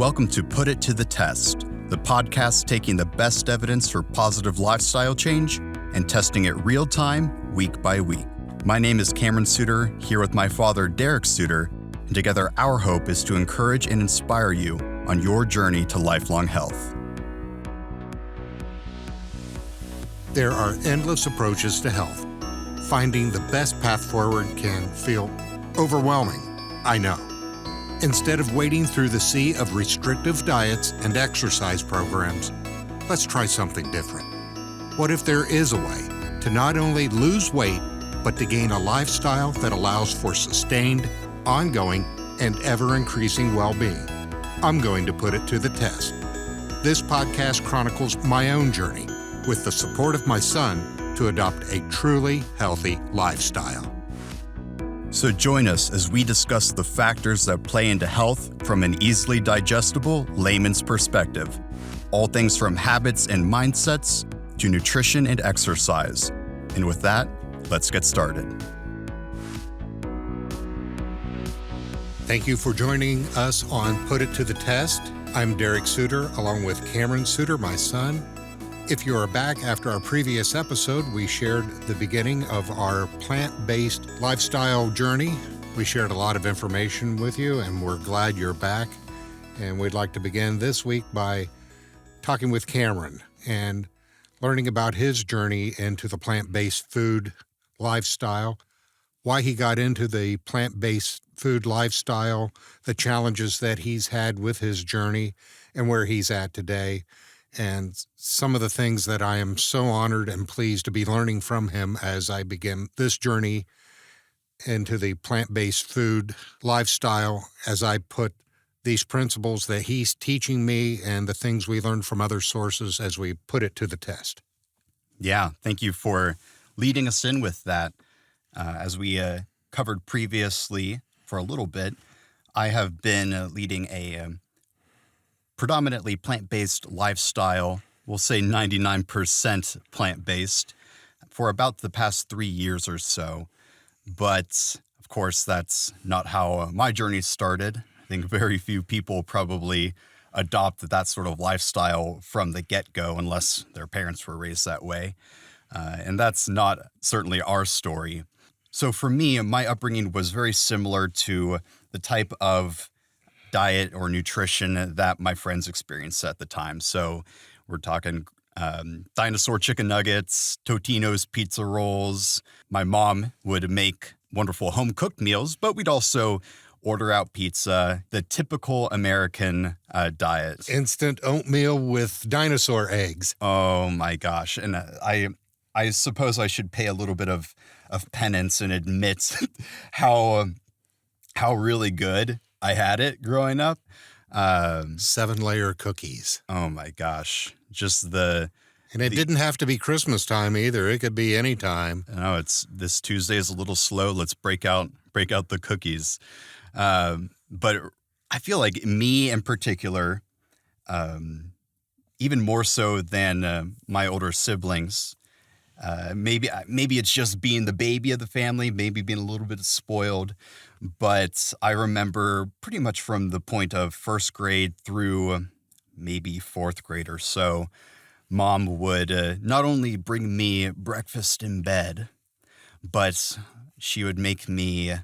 Welcome to Put It to the Test, the podcast taking the best evidence for positive lifestyle change and testing it real time, week by week. My name is Cameron Suter, here with my father, Derek Suter, and together our hope is to encourage and inspire you on your journey to lifelong health. There are endless approaches to health. Finding the best path forward can feel overwhelming, I know. Instead of wading through the sea of restrictive diets and exercise programs, let's try something different. What if there is a way to not only lose weight, but to gain a lifestyle that allows for sustained, ongoing, and ever-increasing well-being? I'm going to put it to the test. This podcast chronicles my own journey with the support of my son to adopt a truly healthy lifestyle. So join us as we discuss the factors that play into health from an easily digestible layman's perspective. All things from habits and mindsets to nutrition and exercise. And with that, let's get started. Thank you for joining us on Put It to the Test. I'm Derek Suter, along with Cameron Suter, my son. If you are back after our previous episode, we shared the beginning of our plant-based lifestyle journey. We shared a lot of information with you, and we're glad you're back. And we'd like to begin this week by talking with Cameron and learning about his journey into the plant-based food lifestyle, why he got into the plant-based food lifestyle, the challenges that he's had with his journey, and where he's at today. And some of the things that I am so honored and pleased to be learning from him as I begin this journey into the plant-based food lifestyle, as I put these principles that he's teaching me and the things we learned from other sources as we put it to the test. Yeah, thank you for leading us in with that. As we covered previously for a little bit, I have been leading a predominantly plant-based lifestyle, we'll say 99% plant-based, for about the past 3 years or so. But of course, that's not how my journey started. I think very few people probably adopt that sort of lifestyle from the get-go unless their parents were raised that way. And that's not certainly our story. So for me, my upbringing was very similar to the type of diet or nutrition that my friends experienced at the time. So we're talking dinosaur chicken nuggets, Totino's pizza rolls. My mom would make wonderful home-cooked meals, but we'd also order out pizza, the typical American diet. Instant oatmeal with dinosaur eggs. Oh my gosh. And I suppose I should pay a little bit of penance and admit how really good I had it growing up. 7-layer cookies. Oh my gosh. And it didn't have to be Christmas time either. It could be any time. No, it's this Tuesday is a little slow. Let's break out the cookies. But I feel like me in particular, even more so than my older siblings, maybe it's just being the baby of the family, maybe being a little bit spoiled. But I remember pretty much from the point of first grade through maybe fourth grade or so, Mom would not only bring me breakfast in bed, but she would make me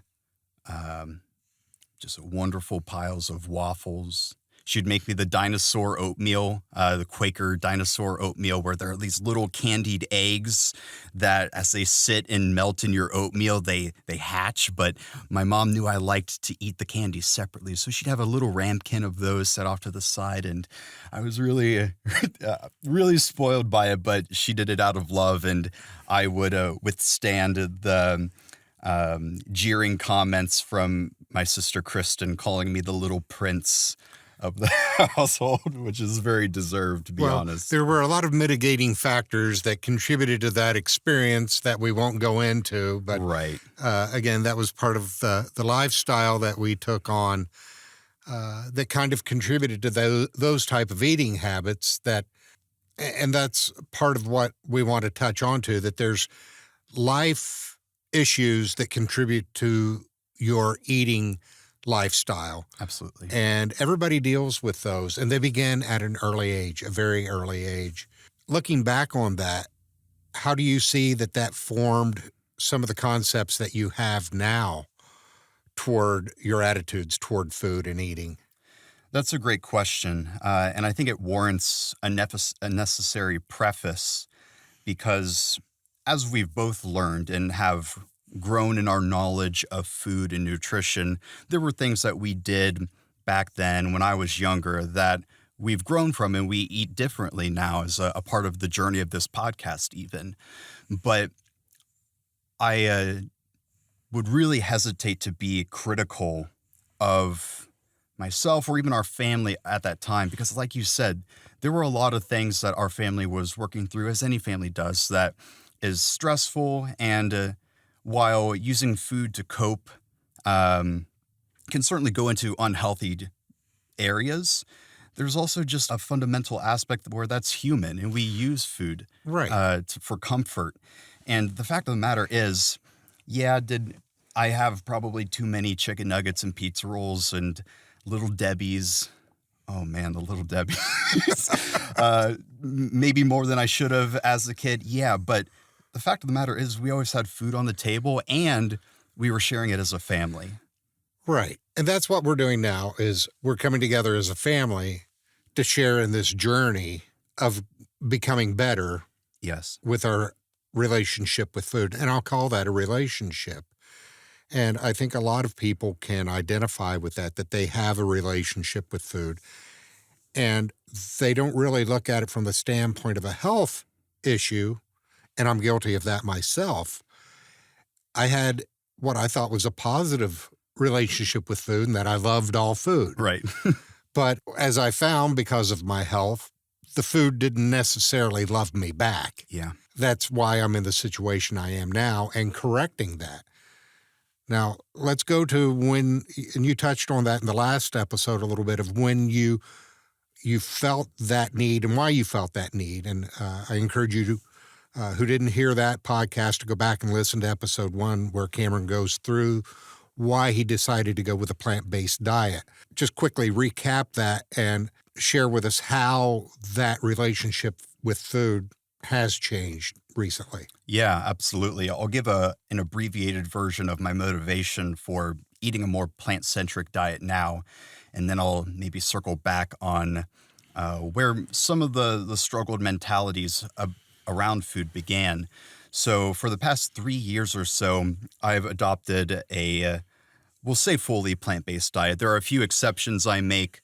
just wonderful piles of waffles. She'd make me the dinosaur oatmeal, the Quaker dinosaur oatmeal, where there are these little candied eggs that as they sit and melt in your oatmeal, they hatch. But my mom knew I liked to eat the candy separately. So she'd have a little ramekin of those set off to the side. And I was really, really spoiled by it, but she did it out of love. And I would withstand the jeering comments from my sister Kristen calling me the little prince of the household, which is very deserved, to be honest. There were a lot of mitigating factors that contributed to that experience that we won't go into. But right. Again, that was part of the lifestyle that we took on that kind of contributed to those type of eating habits. And that's part of what we want to touch on to, that there's life issues that contribute to your eating lifestyle. Absolutely. And everybody deals with those. And they begin at an early age, a very early age. Looking back on that, how do you see that formed some of the concepts that you have now toward your attitudes toward food and eating? That's a great question. And I think it warrants a necessary preface because as we've both learned and have grown in our knowledge of food and nutrition, there were things that we did back then when I was younger that we've grown from and we eat differently now as a part of the journey of this podcast, even. But I would really hesitate to be critical of myself or even our family at that time because, like you said, there were a lot of things that our family was working through, as any family does, that is stressful. And while using food to cope can certainly go into unhealthy areas, there's also just a fundamental aspect where that's human and we use food Right. for comfort. And the fact of the matter is, yeah, did I have probably too many chicken nuggets and pizza rolls and Little Debbie's? Oh man, the Little Debbie's. Maybe more than I should have as a kid. Yeah, but the fact of the matter is, we always had food on the table and we were sharing it as a family. Right. And that's what we're doing now is we're coming together as a family to share in this journey of becoming better Yes. with our relationship with food. And I'll call that a relationship. And I think a lot of people can identify with that they have a relationship with food. And they don't really look at it from the standpoint of a health issue. And I'm guilty of that myself. I had what I thought was a positive relationship with food and that I loved all food. Right. But as I found, because of my health, the food didn't necessarily love me back. Yeah. That's why I'm in the situation I am now and correcting that. Now, let's go to when, and you touched on that in the last episode a little bit, of when you felt that need and why you felt that need. And I encourage you to, who didn't hear that podcast, to go back and listen to episode 1 where Cameron goes through why he decided to go with a plant-based diet. Just quickly recap that and share with us how that relationship with food has changed recently. Yeah, absolutely. I'll give an abbreviated version of my motivation for eating a more plant-centric diet now, and then I'll maybe circle back on where some of the struggled mentalities around food began. So for the past 3 years or so, I've adopted we'll say fully plant-based diet. There are a few exceptions I make,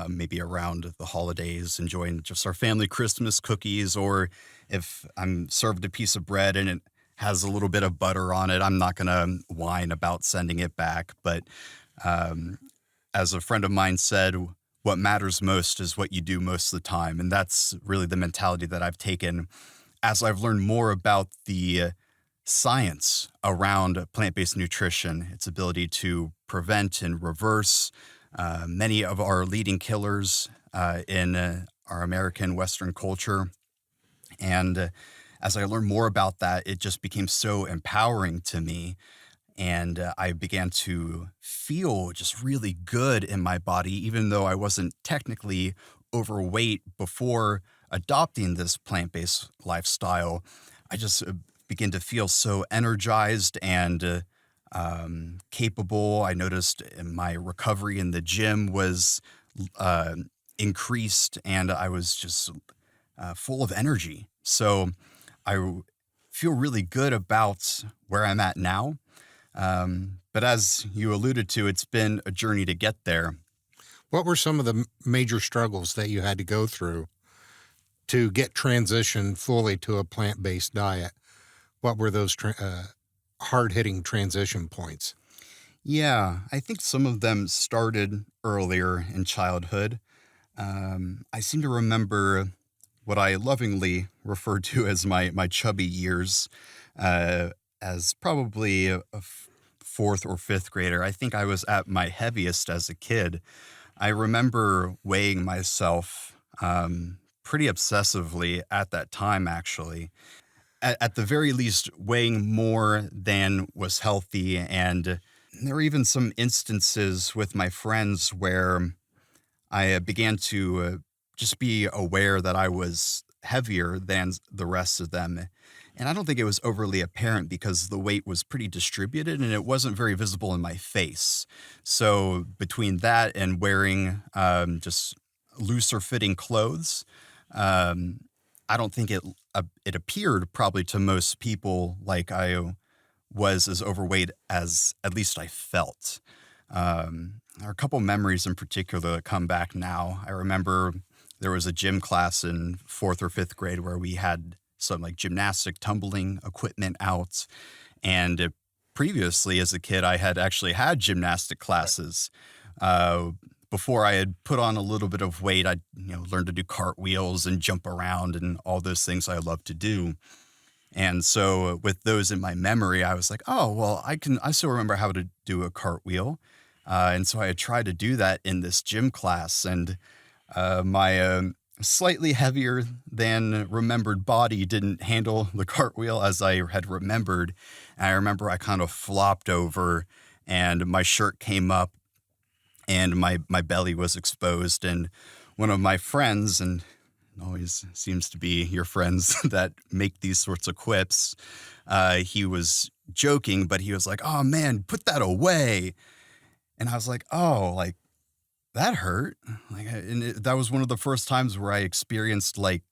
maybe around the holidays, enjoying just our family Christmas cookies, or if I'm served a piece of bread and it has a little bit of butter on it, I'm not going to whine about sending it back. But as a friend of mine said, what matters most is what you do most of the time. And that's really the mentality that I've taken as I've learned more about the science around plant-based nutrition, its ability to prevent and reverse many of our leading killers in our American Western culture. And as I learned more about that, it just became so empowering to me. And I began to feel just really good in my body, even though I wasn't technically overweight before adopting this plant-based lifestyle. I just began to feel so energized and capable. I noticed my recovery in the gym was increased, and I was just full of energy. So I feel really good about where I'm at now. But as you alluded to, it's been a journey to get there. What were some of the major struggles that you had to go through to get transitioned fully to a plant-based diet? What were those hard-hitting transition points? Yeah, I think some of them started earlier in childhood. I seem to remember what I lovingly refer to as my chubby years, as probably a fourth or fifth grader. I think I was at my heaviest as a kid. I remember weighing myself pretty obsessively at that time, actually. At the very least, weighing more than was healthy and there were even some instances with my friends where I began to just be aware that I was heavier than the rest of them. And I don't think it was overly apparent because the weight was pretty distributed and it wasn't very visible in my face. So, between that and wearing just looser fitting clothes, um, I don't think it appeared probably to most people like I was as overweight as at least I felt. There are a couple memories in particular that come back now. I remember there was a gym class in fourth or fifth grade where we had some like gymnastic tumbling equipment out. And previously, as a kid, I had actually had gymnastic classes. Uh, Before I had put on a little bit of weight, I learned to do cartwheels and jump around and all those things I love to do. And so with those in my memory, I was like, oh, well, I still remember how to do a cartwheel. And so I had tried to do that in this gym class, and my slightly heavier than remembered body didn't handle the cartwheel as I had remembered. And I remember I kind of flopped over, and my shirt came up, and my belly was exposed. And one of my friends, and it always seems to be your friends that make these sorts of quips, he was joking, but he was like, "Oh man, put that away." And I was like, "Oh, like that hurt." That was one of the first times where I experienced like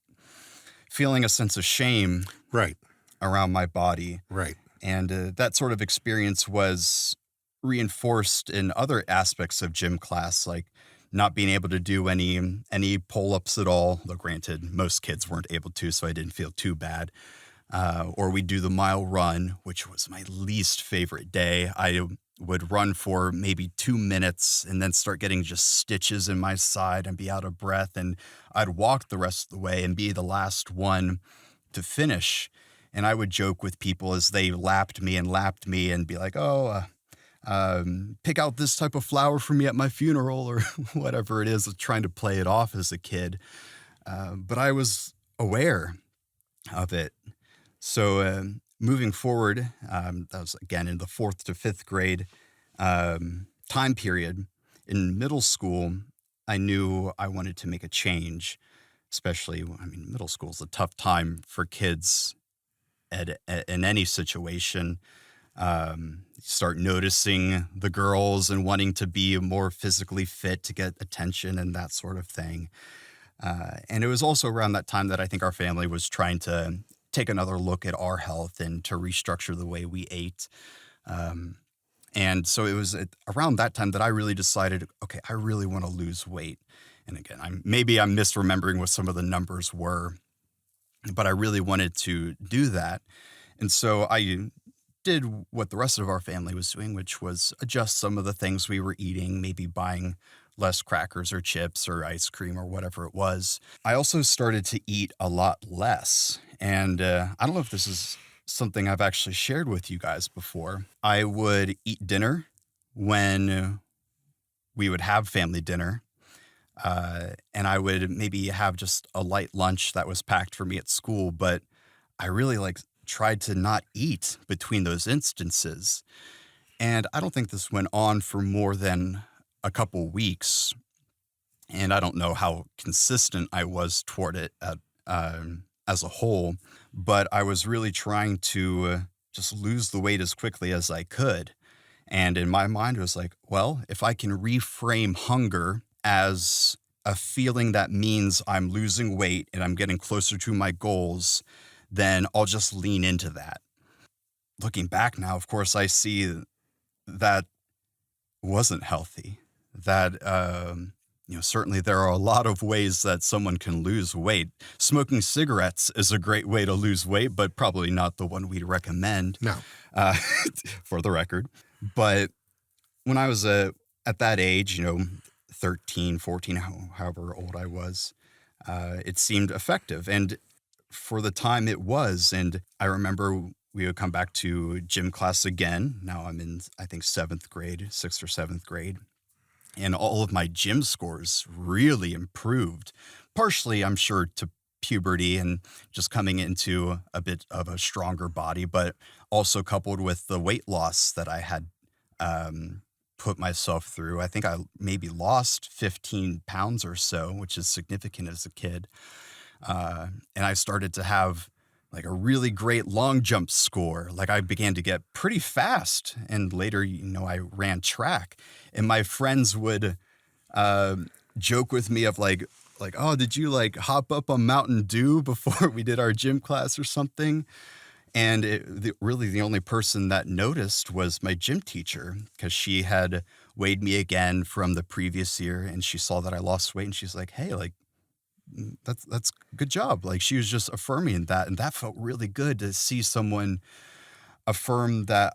feeling a sense of shame Right. around my body. Right. And that sort of experience was reinforced in other aspects of gym class, like not being able to do any pull-ups at all. Though granted, most kids weren't able to, so I didn't feel too bad. Or we'd do the mile run, which was my least favorite day. I would run for maybe 2 minutes and then start getting just stitches in my side and be out of breath. And I'd walk the rest of the way and be the last one to finish. And I would joke with people as they lapped me and be like, "Oh, pick out this type of flower for me at my funeral," or whatever it is, trying to play it off as a kid. But I was aware of it. So moving forward, that was again in the fourth to fifth grade time period. In middle school, I knew I wanted to make a change, especially, I mean, middle school is a tough time for kids in any situation. You start noticing the girls and wanting to be more physically fit to get attention and that sort of thing. And it was also around that time that I think our family was trying to take another look at our health and to restructure the way we ate. And so it was around that time that I really decided, okay, I really want to lose weight. And again, maybe I'm misremembering what some of the numbers were, but I really wanted to do that. And so I did what the rest of our family was doing, which was adjust some of the things we were eating, maybe buying less crackers or chips or ice cream or whatever it was. I also started to eat a lot less. And I don't know if this is something I've actually shared with you guys before. I would eat dinner when we would have family dinner. And I would maybe have just a light lunch that was packed for me at school, but I really tried to not eat between those instances. And I don't think this went on for more than a couple weeks. And I don't know how consistent I was toward it as a whole, but I was really trying to just lose the weight as quickly as I could. And in my mind, it was like, well, if I can reframe hunger as a feeling that means I'm losing weight and I'm getting closer to my goals, then I'll just lean into that. Looking back now, of course, I see that wasn't healthy. That, certainly there are a lot of ways that someone can lose weight. Smoking cigarettes is a great way to lose weight, but probably not the one we'd recommend, No. uh, for the record. But when I was at that age, 13, 14, however old I was, it seemed effective. And for the time it was. And I remember we would come back to gym class again. Now I'm in, I think, sixth or seventh grade. And all of my gym scores really improved. Partially, I'm sure, to puberty and just coming into a bit of a stronger body, but also coupled with the weight loss that I had put myself through. I think I maybe lost 15 pounds or so, which is significant as a kid. And I started to have like a really great long jump score. Like I began to get pretty fast. And later, I ran track. And my friends would uh, joke with me of like, oh, did you like hop up on Mountain Dew before we did our gym class or something? And really the only person that noticed was my gym teacher, because she had weighed me again from the previous year and she saw that I lost weight and she's like, hey, like, that's good job. Like she was just affirming that. And that felt really good to see someone affirm that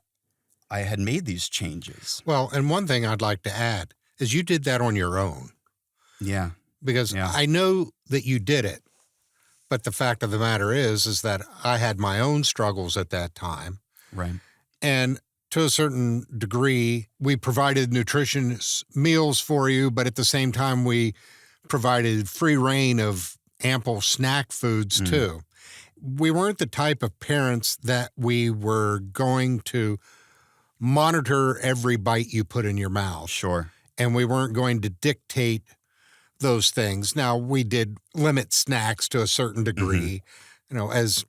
I had made these changes. Well, and one thing I'd like to add is you did that on your own, Yeah. because Yeah. I know that you did it. But the fact of the matter is that I had my own struggles at that time. Right. And to a certain degree, we provided nutritious meals for you, but at the same time, we provided free reign of ample snack foods too. We weren't the type of parents that we were going to monitor every bite you put in your mouth. Sure. And we weren't going to dictate those things. Now, we did limit snacks to a certain degree, as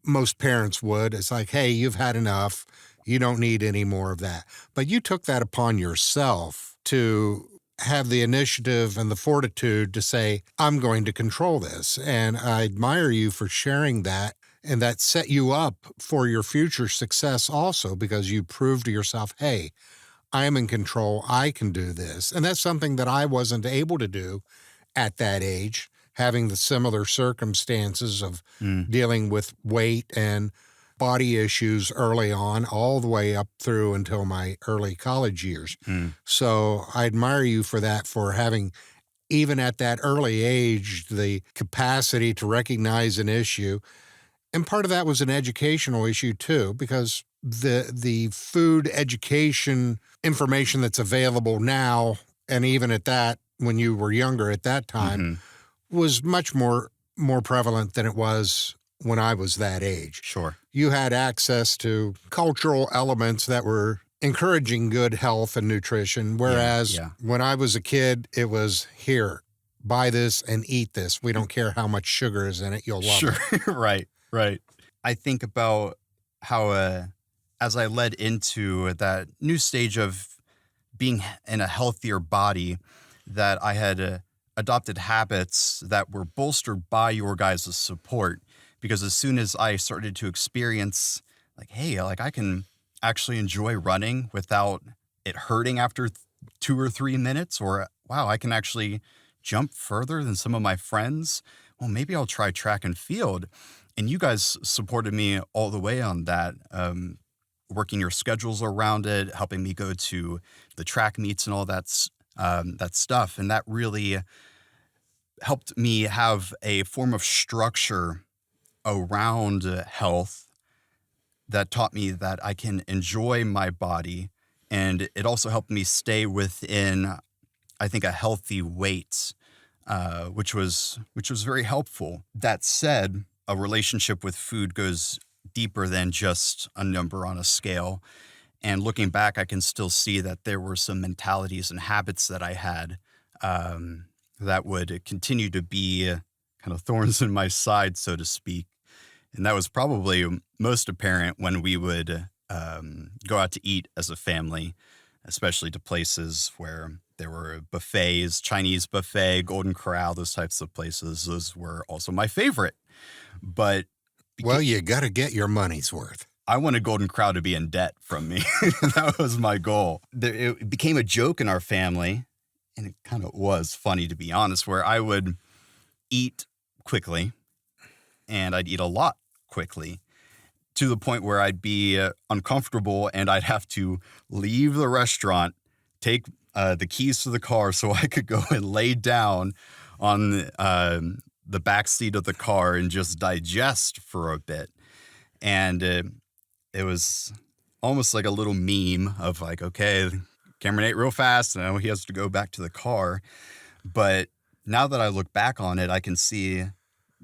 most parents would. It's like, hey, you've had enough. You don't need any more of that. But you took that upon yourself to have the initiative and the fortitude to say, I'm going to control this. And I admire you for sharing that. And that set you up for your future success also, because you proved to yourself, hey, I am in control. I can do this. And that's something that I wasn't able to do at that age, having the similar circumstances of dealing with weight and body issues early on, all the way up through until my early college years. So I admire you for that, for having, even at that early age, the capacity to recognize an issue. And part of that was an educational issue too, because the food education information that's available now, and even at that, when you were younger at that time, was much more prevalent than it was when I was that age. Sure. You had access to cultural elements that were encouraging good health and nutrition, whereas when I was a kid, it was, here, buy this and eat this. We don't care how much sugar is in it. You'll love it. Right. I think about how as I led into that new stage of being in a healthier body, that I had adopted habits that were bolstered by your guys' support. Because as soon as I started to experience like, hey, like I can actually enjoy running without it hurting after 2 or 3 minutes, or wow, I can actually jump further than some of my friends. Well, maybe I'll try track and field. And you guys supported me all the way on that, working your schedules around it, helping me go to the track meets and all that stuff. And that really helped me have a form of structure around health that taught me that I can enjoy my body. And it also helped me stay within, I think, a healthy weight, which was very helpful. That said, a relationship with food goes deeper than just a number on a scale. And looking back, I can still see that there were some mentalities and habits that I had that would continue to be kind of thorns in my side, so to speak. And that was probably most apparent when we would go out to eat as a family, especially to places where there were buffets, Chinese buffet, Golden Corral, those types of places. Those were also my favorite. But well, you got to get your money's worth. I wanted Golden Corral to be in debt from me. That was my goal. It became a joke in our family, and it kind of was funny, to be honest, where I would eat quickly, and I'd eat a lot quickly, to the point where I'd be uncomfortable and I'd have to leave the restaurant, take the keys to the car so I could go and lay down on the back seat of the car and just digest for a bit. And it was almost like a little meme of like, okay, Cameron ate real fast and now he has to go back to the car. But now that I look back on it, I can see,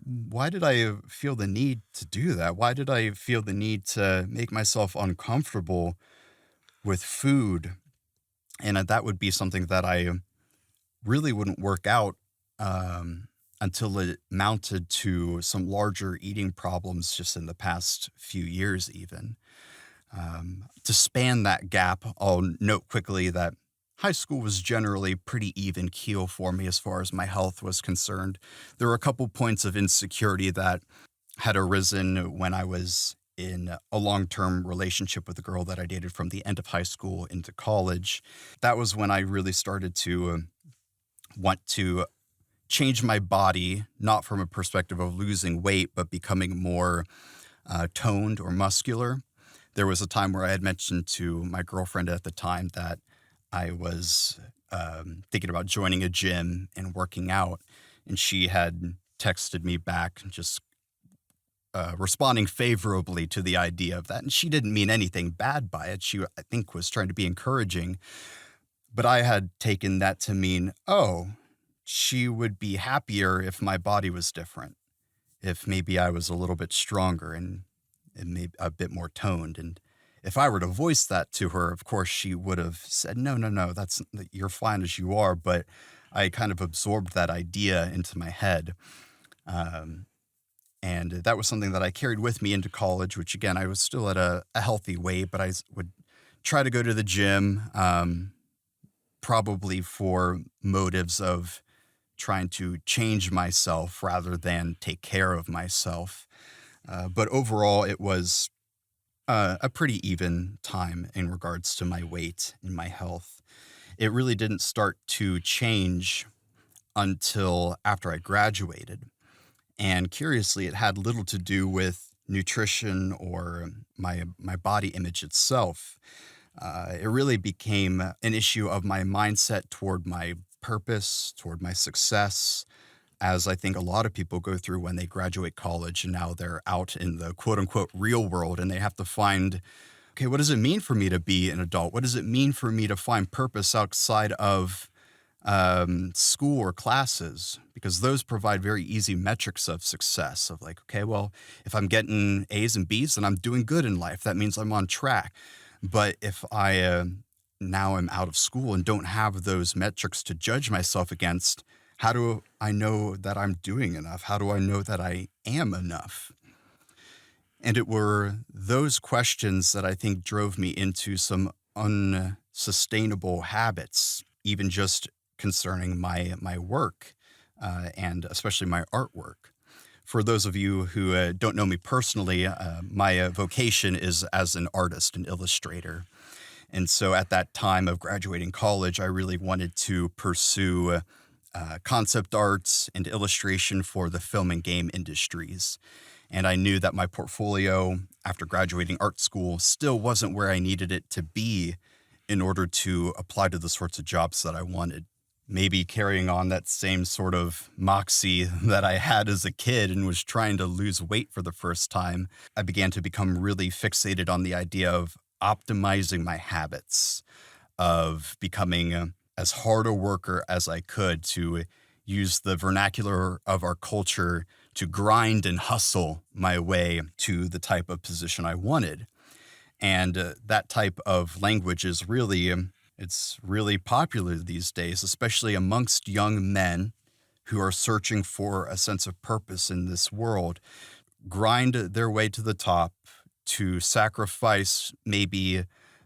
why did I feel the need to do that? Why did I feel the need to make myself uncomfortable with food. And that would be something that I really wouldn't work out until it mounted to some larger eating problems just in the past few years, even. To span that gap, I'll note quickly that high school was generally pretty even keel for me as far as my health was concerned. There were a couple points of insecurity that had arisen when I was in a long term relationship with a girl that I dated from the end of high school into college. That was when I really started to want to change my body, not from a perspective of losing weight, but becoming more toned or muscular. There was a time where I had mentioned to my girlfriend at the time that I was thinking about joining a gym and working out, and she had texted me back just responding favorably to the idea of that. And she didn't mean anything bad by it. She, I think, was trying to be encouraging. But I had taken that to mean, oh, she would be happier if my body was different, if maybe I was a little bit stronger and maybe a bit more toned. And if I were to voice that to her, of course, she would have said, no, no, no, you're fine as you are. But I kind of absorbed that idea into my head. And that was something that I carried with me into college, which again, I was still at a healthy weight, but I would try to go to the gym, probably for motives of trying to change myself rather than take care of myself. But overall, it was a pretty even time in regards to my weight and my health. It really didn't start to change until after I graduated. And curiously, it had little to do with nutrition or my body image itself. It really became an issue of my mindset toward my purpose, toward my success, as I think a lot of people go through when they graduate college and now they're out in the quote unquote real world and they have to find, okay, what does it mean for me to be an adult? What does it mean for me to find purpose outside of school or classes? Because those provide very easy metrics of success of like, okay, well, if I'm getting A's and B's, then I'm doing good in life. That means I'm on track. But if I now am out of school and don't have those metrics to judge myself against, how do I know that I'm doing enough? How do I know that I am enough? And it were those questions that I think drove me into some unsustainable habits, even just concerning my work and especially my artwork. For those of you who don't know me personally, my vocation is as an artist, an illustrator. And so at that time of graduating college, I really wanted to pursue concept arts and illustration for the film and game industries. And I knew that my portfolio after graduating art school still wasn't where I needed it to be in order to apply to the sorts of jobs that I wanted. Maybe carrying on that same sort of moxie that I had as a kid and was trying to lose weight for the first time, I began to become really fixated on the idea of optimizing my habits, of becoming as hard a worker as I could, to use the vernacular of our culture to grind and hustle my way to the type of position I wanted. And that type of language is really, it's really popular these days, especially amongst young men who are searching for a sense of purpose in this world, grind their way to the top to sacrifice maybe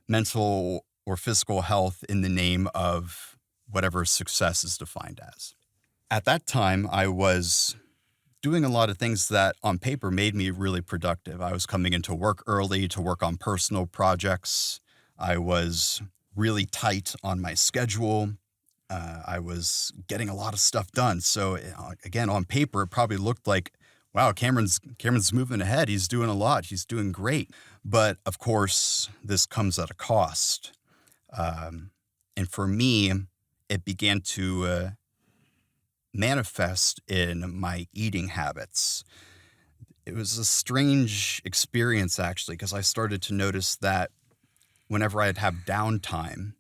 mental or physical health in the name of whatever success is defined as. At that time, I was doing a lot of things that on paper made me really productive. I was coming into work early to work on personal projects. I was really tight on my schedule. I was getting a lot of stuff done. So again, on paper, it probably looked like, wow, Cameron's moving ahead. He's doing a lot. He's doing great. But of course, this comes at a cost. And for me, it began to manifest in my eating habits. It was a strange experience, actually, because I started to notice that whenever I'd have downtime,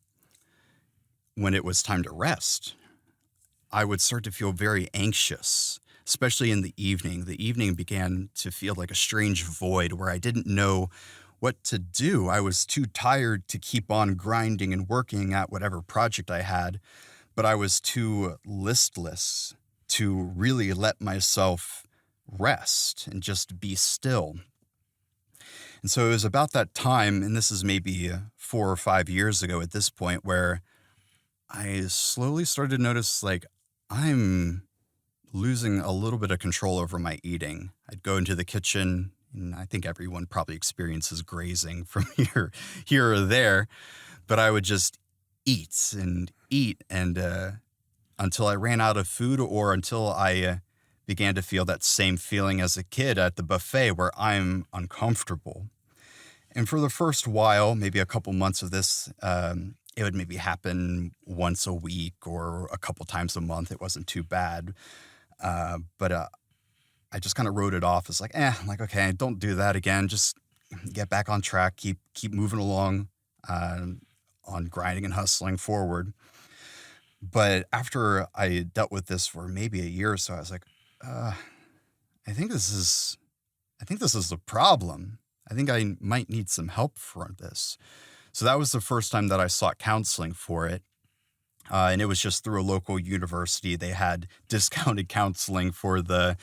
when it was time to rest, I would start to feel very anxious, especially in the evening. The evening began to feel like a strange void where I didn't know what to do. I was too tired to keep on grinding and working at whatever project I had, but I was too listless to really let myself rest and just be still. And so it was about that time, and this is maybe 4 or 5 years ago at this point, where I slowly started to notice like I'm losing a little bit of control over my eating. I'd go into the kitchen, and I think everyone probably experiences grazing from here or there, but I would just eat and until I ran out of food or until I began to feel that same feeling as a kid at the buffet where I'm uncomfortable. And for the first while, maybe a couple months of this, it would maybe happen once a week or a couple times a month. It wasn't too bad. But I just kind of wrote it off as like, like, okay, don't do that again. Just get back on track, keep moving along, on grinding and hustling forward. But after I dealt with this for maybe a year or so, I was like, uh, I think this is, I think this is the problem. I think I might need some help for this. So that was the first time that I sought counseling for it. And it was just through a local university. They had discounted counseling for the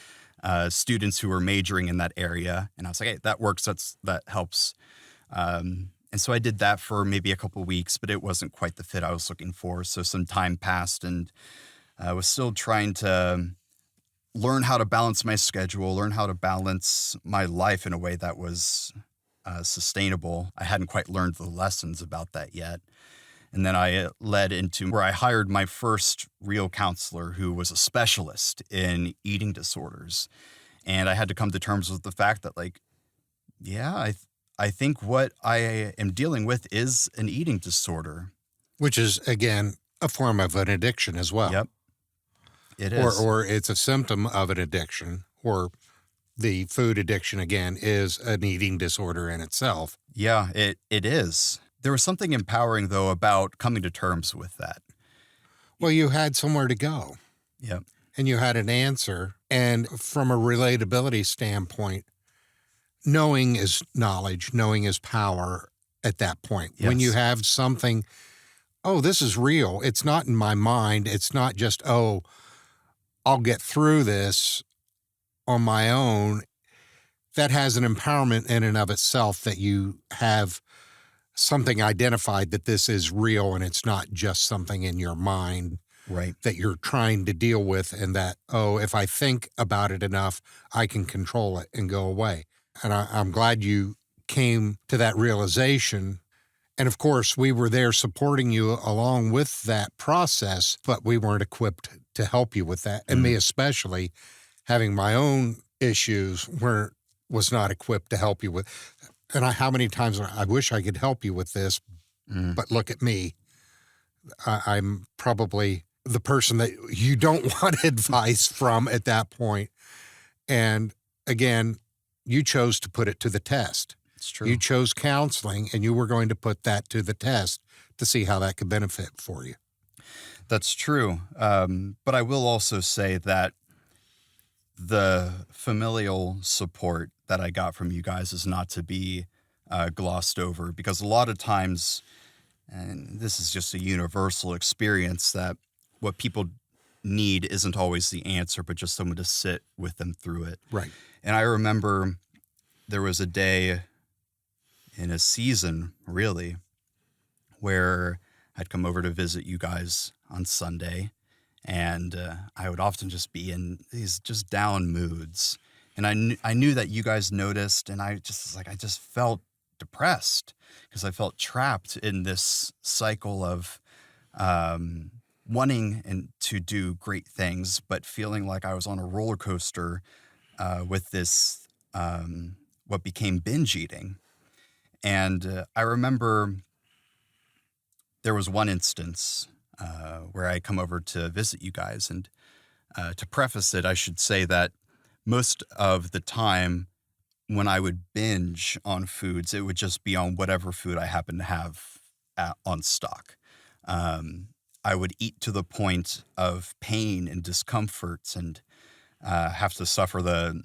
students who were majoring in that area. And I was like, hey, that works. That helps. And so I did that for maybe a couple of weeks, but it wasn't quite the fit I was looking for. So some time passed, and I was still trying to learn how to balance my schedule, learn how to balance my life in a way that was sustainable. I hadn't quite learned the lessons about that yet. And then I led into where I hired my first real counselor who was a specialist in eating disorders. And I had to come to terms with the fact that, like, yeah, I think what I am dealing with is an eating disorder. Which is, again, a form of an addiction as well. Yep, it is. Or it's a symptom of an addiction, or the food addiction, again, is an eating disorder in itself. Yeah, it is. There was something empowering, though, about coming to terms with that. Well, you had somewhere to go. Yep. And you had an answer. And from a relatability standpoint, knowing is knowledge, knowing is power at that point. Yes. When you have something, oh, this is real. It's not in my mind. It's not just, oh, I'll get through this on my own. That has an empowerment in and of itself, that you have something identified that this is real and it's not just something in your mind, right, that you're trying to deal with, and that, oh, if I think about it enough, I can control it and go away. And I'm glad you came to that realization. And of course, we were there supporting you along with that process, but we weren't equipped to help you with that. And me especially, having my own issues, was not equipped to help you with. And how many times I wish I could help you with this, but look at me. I'm probably the person that you don't want advice from at that point. And again, you chose to put it to the test. It's true. You chose counseling, and you were going to put that to the test to see how that could benefit for you. That's true. But I will also say that the familial support that I got from you guys is not to be glossed over, because a lot of times, and this is just a universal experience, that what people need isn't always the answer, but just someone to sit with them through it. Right. And I remember there was a day in a season, really, where I'd come over to visit you guys on Sunday, and I would often just be in these just down moods. And I knew that you guys noticed, and I just felt depressed because I felt trapped in this cycle of wanting to do great things, but feeling like I was on a roller coaster with this, what became binge eating. And I remember there was one instance where I come over to visit you guys. And to preface it, I should say that most of the time when I would binge on foods, it would just be on whatever food I happened to have on stock. I would eat to the point of pain and discomfort, and have to suffer the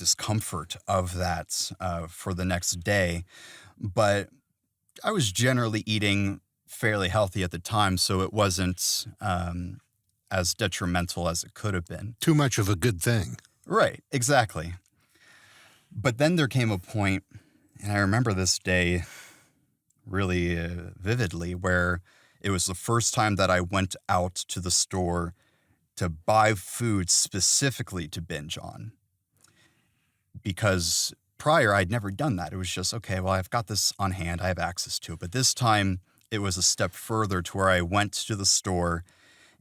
discomfort of that for the next day. But I was generally eating fairly healthy at the time, so it wasn't as detrimental as it could have been. Too much of a good thing. Right, exactly. But then there came a point, and I remember this day really vividly, where it was the first time that I went out to the store to buy food specifically to binge on. Because prior, I'd never done that. It was just, okay, well, I've got this on hand, I have access to it. But this time, it was a step further to where I went to the store,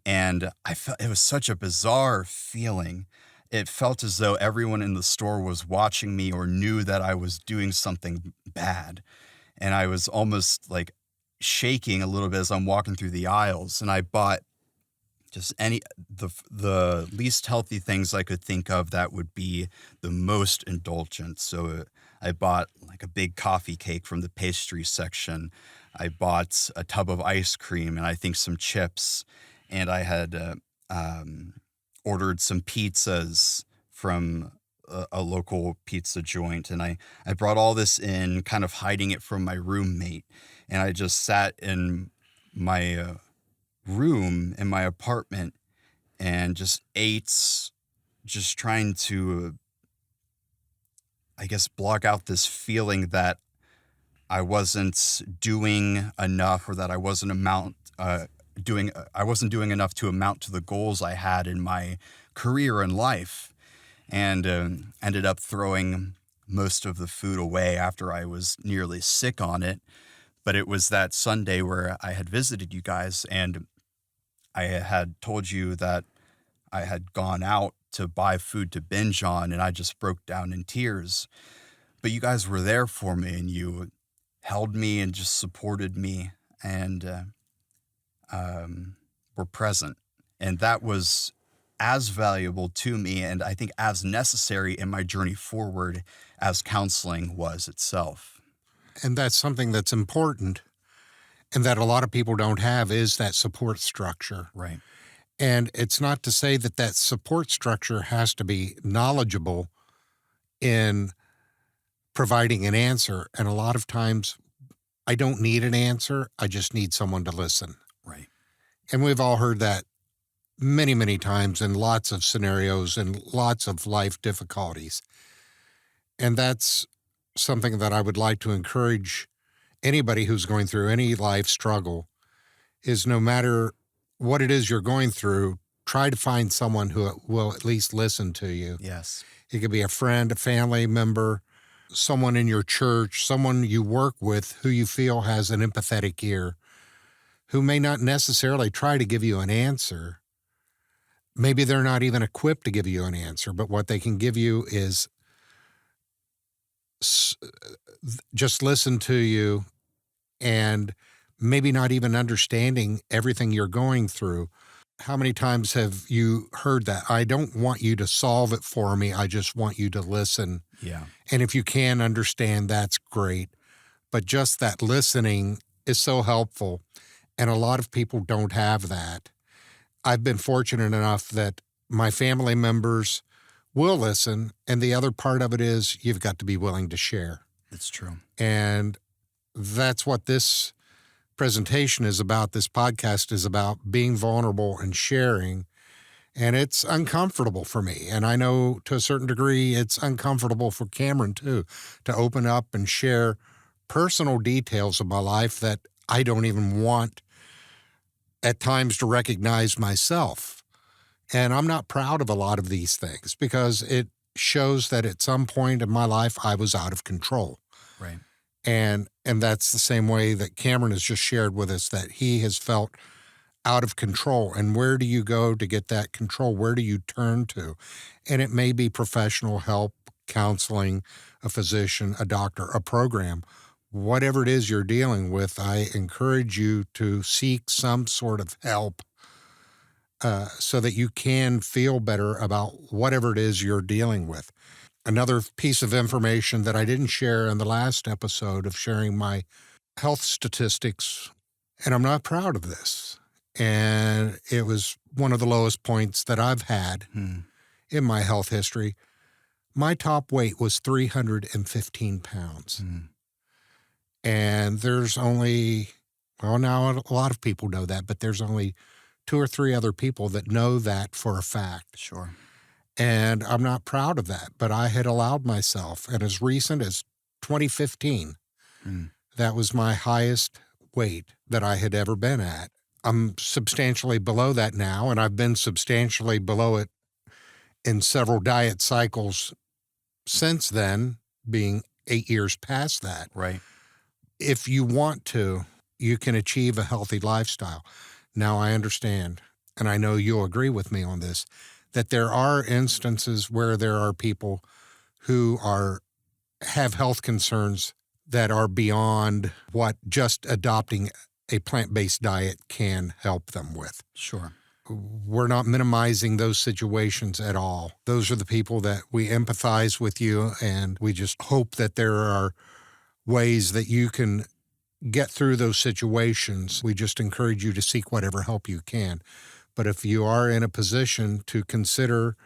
and I felt it was such a bizarre feeling. It felt as though everyone in the store was watching me or knew that I was doing something bad. And I was almost like shaking a little bit as I'm walking through the aisles. And I bought just the least healthy things I could think of that would be the most indulgent. So I bought like a big coffee cake from the pastry section. I bought a tub of ice cream and I think some chips. And I had ordered some pizzas from a local pizza joint. And I brought all this in, kind of hiding it from my roommate. And I just sat in my room in my apartment and just ate, just trying to, I guess, block out this feeling that I wasn't doing enough, or that I wasn't doing enough to amount to the goals I had in my career and life, and ended up throwing most of the food away after I was nearly sick on it. But it was that Sunday where I had visited you guys, and I had told you that I had gone out to buy food to binge on, and I just broke down in tears. But you guys were there for me, and you held me and just supported me, and were present. And that was as valuable to me, and I think as necessary in my journey forward as counseling was itself. And that's something that's important and that a lot of people don't have, is that support structure. Right. And it's not to say that that support structure has to be knowledgeable in providing an answer. And a lot of times I don't need an answer. I just need someone to listen. Right. And we've all heard that many, many times in lots of scenarios and lots of life difficulties. And that's something that I would like to encourage anybody who's going through any life struggle, is no matter what it is you're going through, try to find someone who will at least listen to you. Yes. It could be a friend, a family member, someone in your church, someone you work with who you feel has an empathetic ear, who may not necessarily try to give you an answer. Maybe they're not even equipped to give you an answer, but what they can give you is just listen to you, and maybe not even understanding everything you're going through. How many times have you heard that? I don't want you to solve it for me. I just want you to listen. Yeah. And if you can understand, that's great. But just that listening is so helpful. And a lot of people don't have that. I've been fortunate enough that my family members will listen. And the other part of it is you've got to be willing to share. That's true. And that's what this presentation is about. This podcast is about being vulnerable and sharing. And it's uncomfortable for me. And I know to a certain degree, it's uncomfortable for Cameron too, to open up and share personal details of my life that I don't even want at times to recognize myself. And I'm not proud of a lot of these things because it shows that at some point in my life, I was out of control. Right. And that's the same way that Cameron has just shared with us, that he has felt out of control. And where do you go to get that control? Where do you turn to? And it may be professional help, counseling, a physician, a doctor, a program. Whatever it is you're dealing with, I encourage you to seek some sort of help so that you can feel better about whatever it is you're dealing with. Another piece of information that I didn't share in the last episode of sharing my health statistics, and I'm not proud of this, and it was one of the lowest points that I've had in my health history. My top weight was 315 pounds. And there's only, well, now a lot of people know that, but there's only 2 or 3 other people that know that for a fact. Sure. And I'm not proud of that, but I had allowed myself. And as recent as 2015, Mm. that was my highest weight that I had ever been at. I'm substantially below that now, and I've been substantially below it in several diet cycles since then, being 8 years past that. Right. If you want to, you can achieve a healthy lifestyle. Now, I understand, and I know you'll agree with me on this, that there are instances where there are people who have health concerns that are beyond what just adopting a plant-based diet can help them with. Sure. We're not minimizing those situations at all. Those are the people that we empathize with you, and we just hope that there are ways that you can get through those situations. We just encourage you to seek whatever help you can. But if you are in a position to consider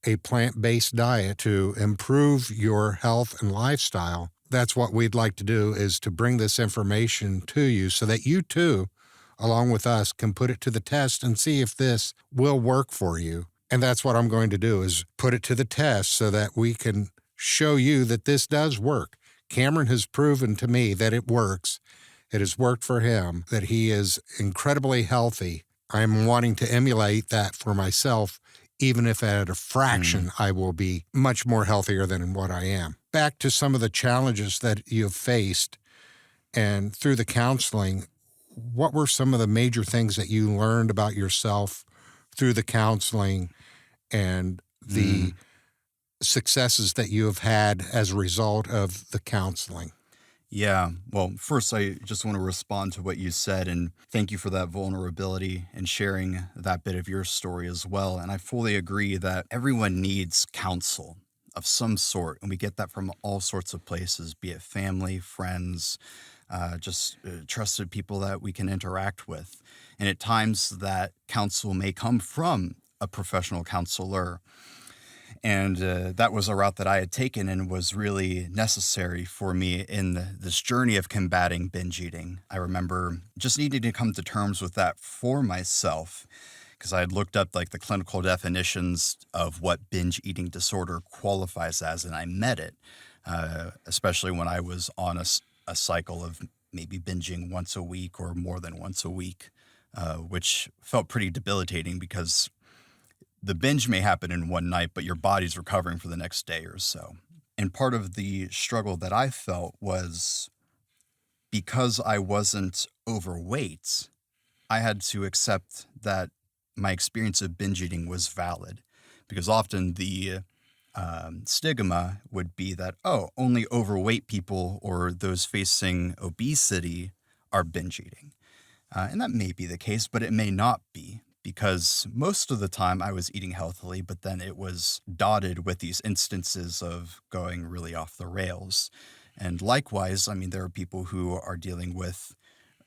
a plant-based diet to improve your health and lifestyle, that's what we'd like to do, is to bring this information to you so that you too, along with us, can put it to the test and see if this will work for you. And that's what I'm going to do, is put it to the test so that we can show you that this does work. Cameron has proven to me that it works. It has worked for him, that he is incredibly healthy. I'm wanting to emulate that for myself, even if at a fraction I will be much more healthier than what I am. Back to some of the challenges that you've faced, and through the counseling, what were some of the major things that you learned about yourself through the counseling and the successes that you have had as a result of the counseling? Yeah. Well, first, I just want to respond to what you said and thank you for that vulnerability and sharing that bit of your story as well. And I fully agree that everyone needs counsel of some sort. And we get that from all sorts of places, be it family, friends, just trusted people that we can interact with. And at times that counsel may come from a professional counselor. And that was a route that I had taken and was really necessary for me in this journey of combating binge eating. I remember just needing to come to terms with that for myself, because I had looked up like the clinical definitions of what binge eating disorder qualifies as, and I met it, especially when I was on a cycle of maybe binging once a week or more than once a week, which felt pretty debilitating because the binge may happen in one night, but your body's recovering for the next day or so. And part of the struggle that I felt was because I wasn't overweight, I had to accept that my experience of binge eating was valid. Because often the stigma would be that, oh, only overweight people or those facing obesity are binge eating. And that may be the case, but it may not be. Because most of the time I was eating healthily, but then it was dotted with these instances of going really off the rails. And likewise, I mean, there are people who are dealing with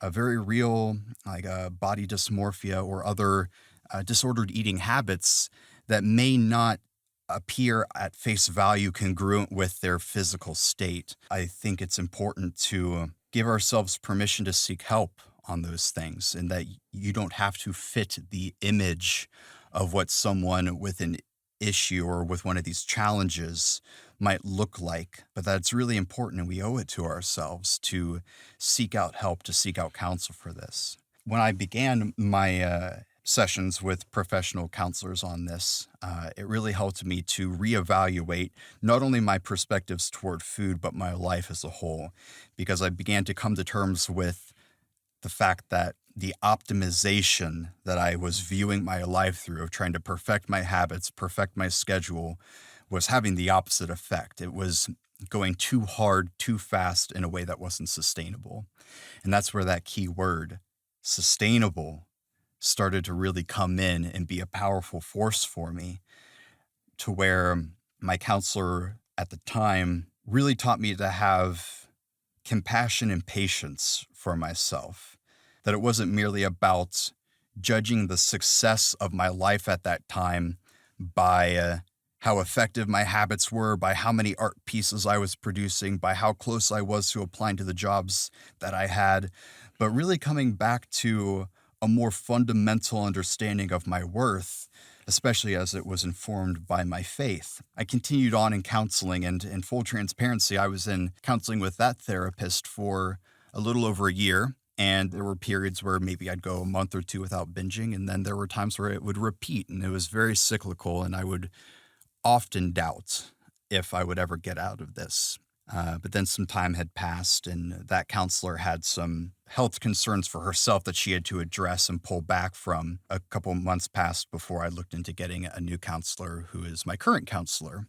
a very real, like body dysmorphia or other disordered eating habits that may not appear at face value congruent with their physical state. I think it's important to give ourselves permission to seek help on those things, and that you don't have to fit the image of what someone with an issue or with one of these challenges might look like. But that's really important, and we owe it to ourselves to seek out help, to seek out counsel for this. When I began my sessions with professional counselors on this, it really helped me to reevaluate not only my perspectives toward food, but my life as a whole, because I began to come to terms with the fact that the optimization that I was viewing my life through, of trying to perfect my habits, perfect my schedule, was having the opposite effect. It was going too hard, too fast in a way that wasn't sustainable. And that's where that key word, sustainable, started to really come in and be a powerful force for me, to where my counselor at the time really taught me to have compassion and patience for myself, that it wasn't merely about judging the success of my life at that time by how effective my habits were, by how many art pieces I was producing, by how close I was to applying to the jobs that I had, but really coming back to a more fundamental understanding of my worth, especially as it was informed by my faith. I continued on in counseling, and in full transparency, I was in counseling with that therapist for a little over a year. And there were periods where maybe I'd go a month or two without binging, and then there were times where it would repeat, and it was very cyclical, and I would often doubt if I would ever get out of this. But then some time had passed, and that counselor had some health concerns for herself that she had to address and pull back from. A couple months passed before I looked into getting a new counselor, who is my current counselor.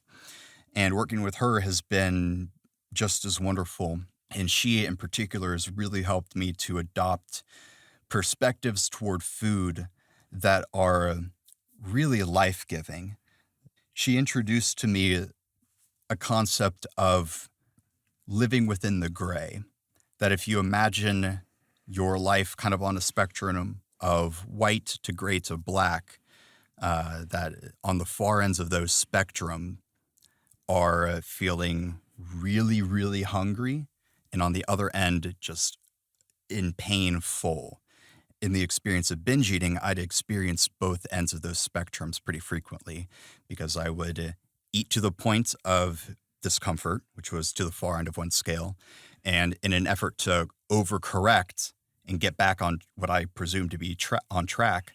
And working with her has been just as wonderful. And she, in particular, has really helped me to adopt perspectives toward food that are really life giving. She introduced to me a concept of living within the gray, that if you imagine your life kind of on a spectrum of white to gray to black, that on the far ends of those spectrum are feeling really, really hungry, and on the other end, just in pain full. In the experience of binge eating, I'd experience both ends of those spectrums pretty frequently, because I would eat to the point of discomfort, which was to the far end of one scale. And in an effort to overcorrect and get back on what I presume to be on track,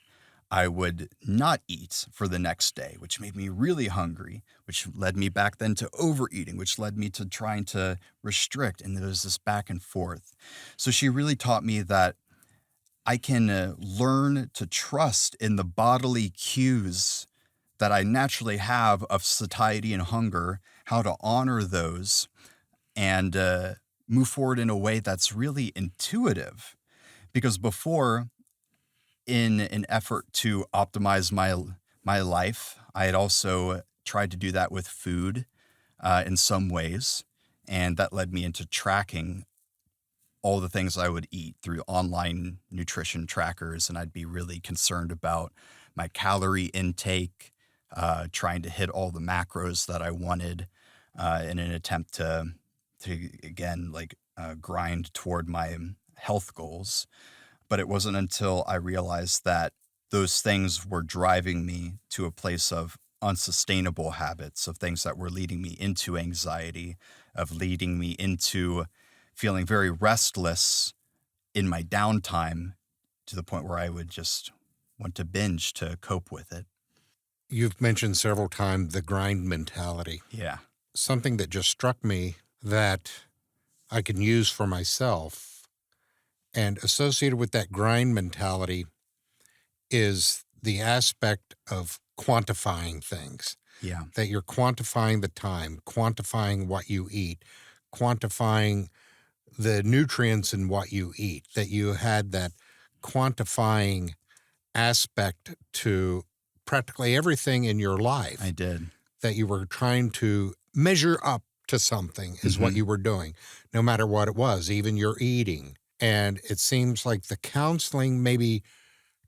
I would not eat for the next day, which made me really hungry, which led me back then to overeating, which led me to trying to restrict. And there was this back and forth. So she really taught me that I can learn to trust in the bodily cues that I naturally have of satiety and hunger, how to honor those, and move forward in a way that's really intuitive. Because before, in an effort to optimize my life, I had also tried to do that with food in some ways, and that led me into tracking all the things I would eat through online nutrition trackers, and I'd be really concerned about my calorie intake, trying to hit all the macros that I wanted in an attempt to again, grind toward my health goals. But it wasn't until I realized that those things were driving me to a place of unsustainable habits, of things that were leading me into anxiety, of leading me into feeling very restless in my downtime, to the point where I would just want to binge to cope with it. You've mentioned several times the grind mentality. Yeah. Something that just struck me that I can use for myself, and associated with that grind mentality is the aspect of quantifying things. Yeah. That you're quantifying the time, quantifying what you eat, quantifying the nutrients in what you eat, that you had that quantifying aspect to practically everything in your life. I did. That you were trying to measure up to something is what you were doing, no matter what it was, even your eating. And it seems like the counseling maybe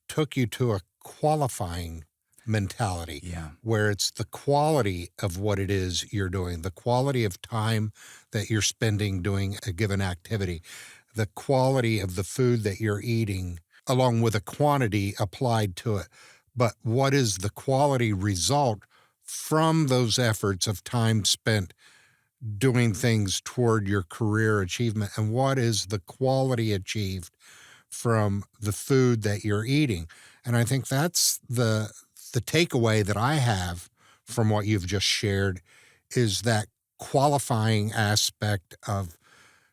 took you to a qualifying mentality. Yeah. Where it's the quality of what it is you're doing, the quality of time that you're spending doing a given activity, the quality of the food that you're eating, along with a quantity applied to it. But what is the quality result from those efforts of time spent doing things toward your career achievement? And what is the quality achieved from the food that you're eating? And I think that's the takeaway that I have from what you've just shared, is that qualifying aspect of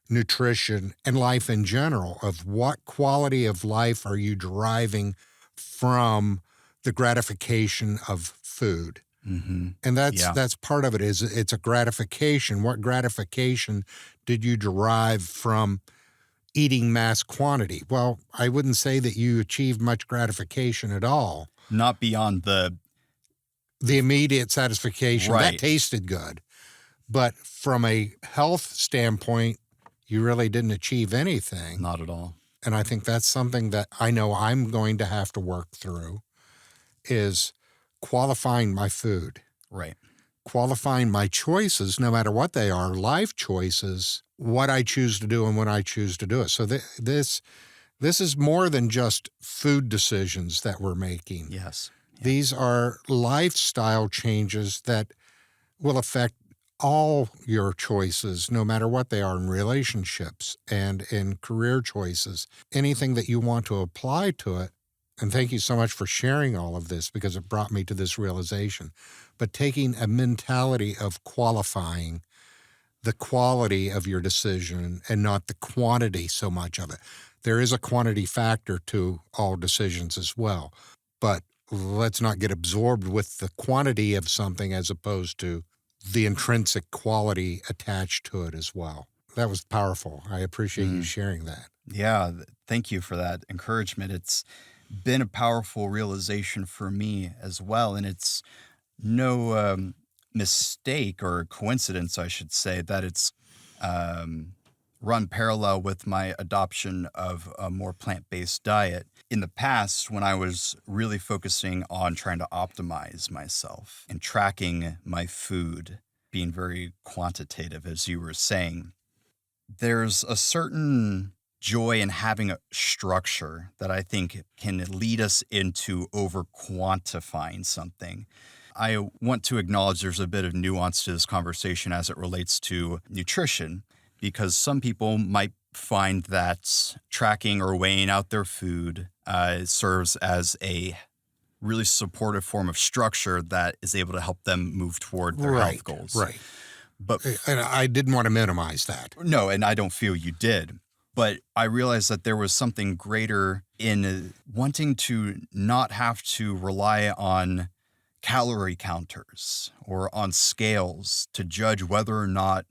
nutrition and life in general, of what quality of life are you deriving from the gratification of food. And that's part of it, is it's a gratification. What gratification did you derive from eating mass quantity? Well, I wouldn't say that you achieved much gratification at all. Not beyond the immediate satisfaction. Right. That tasted good. But from a health standpoint, you really didn't achieve anything. Not at all. And I think that's something that I know I'm going to have to work through, is qualifying my food. Right. qualifying my choices, no matter what they are, life choices, what I choose to do and when I choose to do it. So this is more than just food decisions that we're making. Yes. Yeah. These are lifestyle changes that will affect all your choices, no matter what they are, in relationships and in career choices, anything that you want to apply to it. And thank you so much for sharing all of this, because it brought me to this realization. But taking a mentality of qualifying the quality of your decision and not the quantity so much of it. There is a quantity factor to all decisions as well, but let's not get absorbed with the quantity of something as opposed to the intrinsic quality attached to it as well. That was powerful. I appreciate you sharing that. Yeah, thank you for that encouragement. It's been a powerful realization for me as well. And it's no mistake or coincidence, I should say, that it's run parallel with my adoption of a more plant-based diet. In the past, when I was really focusing on trying to optimize myself and tracking my food, being very quantitative, as you were saying, there's a certain joy in having a structure that I think can lead us into over quantifying something. I want to acknowledge there's a bit of nuance to this conversation as it relates to nutrition, because some people might find that tracking or weighing out their food serves as a really supportive form of structure that is able to help them move toward their health goals. Right. But And I didn't want to minimize that. no, and I don't feel you did. But I realized that there was something greater in wanting to not have to rely on calorie counters or on scales to judge whether or not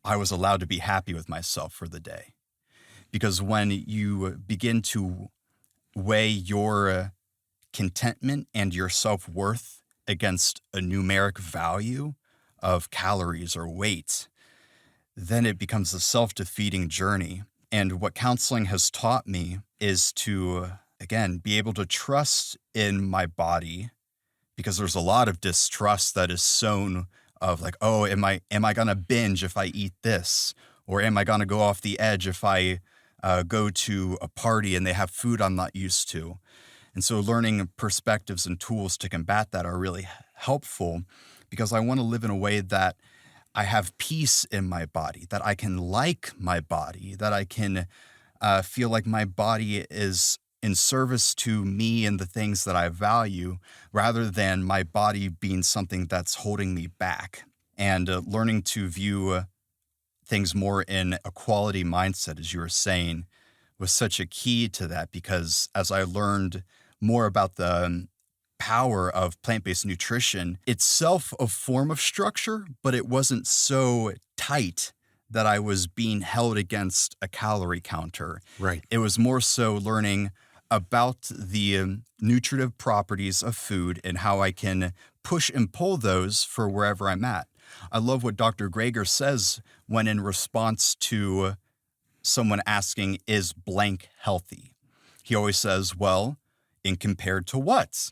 I was allowed to be happy with myself for the day. Because when you begin to weigh your contentment and your self-worth against a numeric value of calories or weight, then it becomes a self-defeating journey. And what counseling has taught me is to, again, be able to trust in my body, because there's a lot of distrust that is sown of like, oh, am I going to binge if I eat this? Or am I going to go off the edge if I go to a party and they have food I'm not used to? And so learning perspectives and tools to combat that are really helpful, because I want to live in a way that I have peace in my body, that I can like my body, that I can feel like my body is in service to me and the things that I value, rather than my body being something that's holding me back. And learning to view things more in a quality mindset, as you were saying, was such a key to that, because as I learned more about the power of plant-based nutrition, itself a form of structure, but it wasn't so tight that I was being held against a calorie counter. Right. It was more so learning about the nutritive properties of food and how I can push and pull those for wherever I'm at. I love what Dr. Greger says when in response to someone asking, is blank healthy? He always says, well, in compared to what?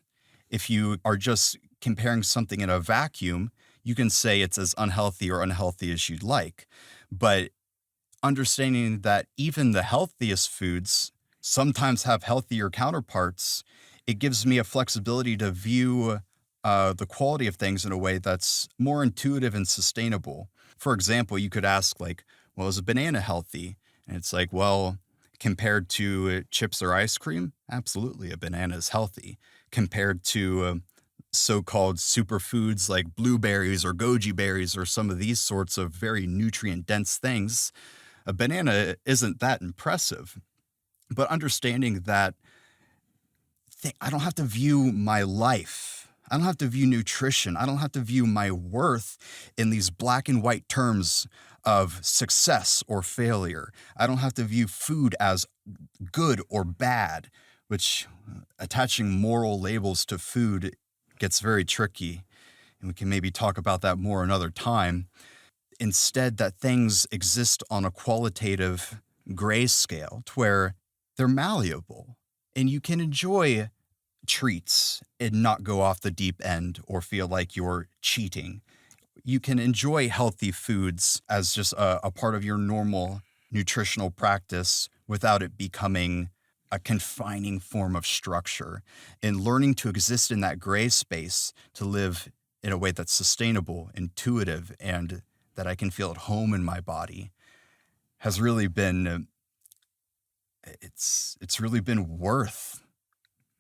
If you are just comparing something in a vacuum, you can say it's as unhealthy or unhealthy as you'd like. But understanding that even the healthiest foods sometimes have healthier counterparts, it gives me a flexibility to view the quality of things in a way that's more intuitive and sustainable. For example, you could ask like, well, is a banana healthy? And it's like, well, compared to chips or ice cream, absolutely, a banana is healthy. Compared to so-called superfoods like blueberries or goji berries or some of these sorts of very nutrient-dense things, a banana isn't that impressive. But understanding that I don't have to view my life, I don't have to view nutrition, I don't have to view my worth in these black and white terms of success or failure. I don't have to view food as good or bad, which attaching moral labels to food gets very tricky. And we can maybe talk about that more another time. Instead, that things exist on a qualitative grayscale to where they're malleable and you can enjoy treats and not go off the deep end or feel like you're cheating. you can enjoy healthy foods as just a part of your normal nutritional practice without it becoming a confining form of structure. And learning to exist in that gray space, to live in a way that's sustainable, intuitive, and that I can feel at home in my body has really been, it's really been worth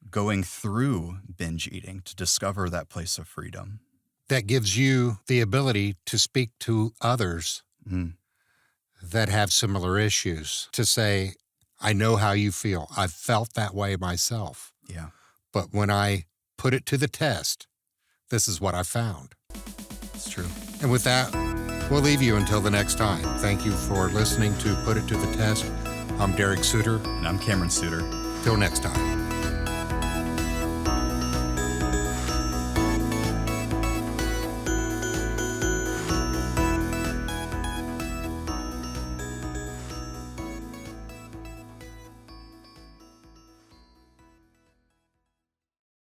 going through binge eating to discover that place of freedom. That gives you the ability to speak to others that have similar issues, to say, I know how you feel. I've felt that way myself. Yeah. But when I put it to the test, this is what I found. It's true. And with that, we'll leave you until the next time. Thank you for listening to Put It to the Test. I'm Derek Suter. And I'm Cameron Suter. Till next time.